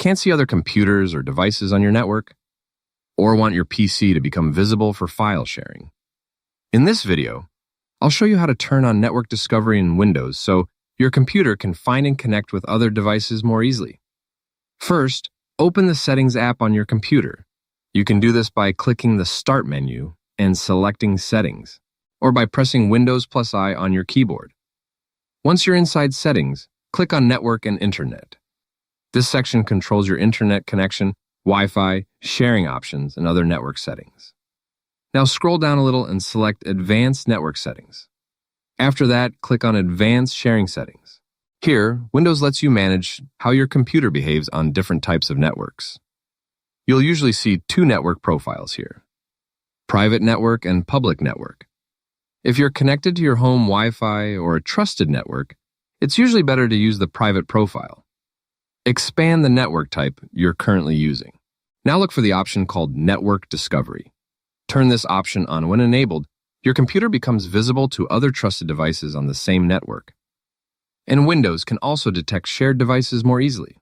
can't see other computers or devices on your network? Or want your PC to become visible for file sharing? In this video, I'll show you how to turn on Network Discovery in Windows so your computer can find and connect with other devices more easily. First, open the Settings app on your computer. You can do this by clicking the Start menu and selecting Settings, or by pressing Windows+I on your keyboard. Once you're inside Settings, click on Network and Internet. This section controls your internet connection, Wi-Fi, sharing options, and other network settings. Now scroll down a little and select Advanced Network Settings. After that, click on Advanced Sharing Settings. Here, Windows lets you manage how your computer behaves on different types of networks. You'll usually see two network profiles here: private network and public network. If you're connected to your home Wi-Fi or a trusted network, it's usually better to use the private profile. Expand the network type you're currently using. Now look for the option called Network Discovery. Turn this option on. When enabled, your computer becomes visible to other trusted devices on the same network. And Windows can also detect shared devices more easily.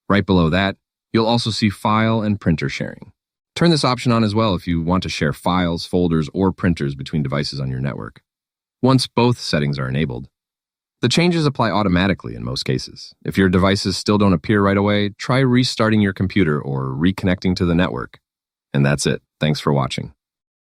Right below that, you'll also see file and printer sharing. Turn this option on as well if you want to share files, folders, or printers between devices on your network. Once both settings are enabled, the changes apply automatically in most cases. If your devices still don't appear right away, try restarting your computer or reconnecting to the network. And that's it. Thanks for watching.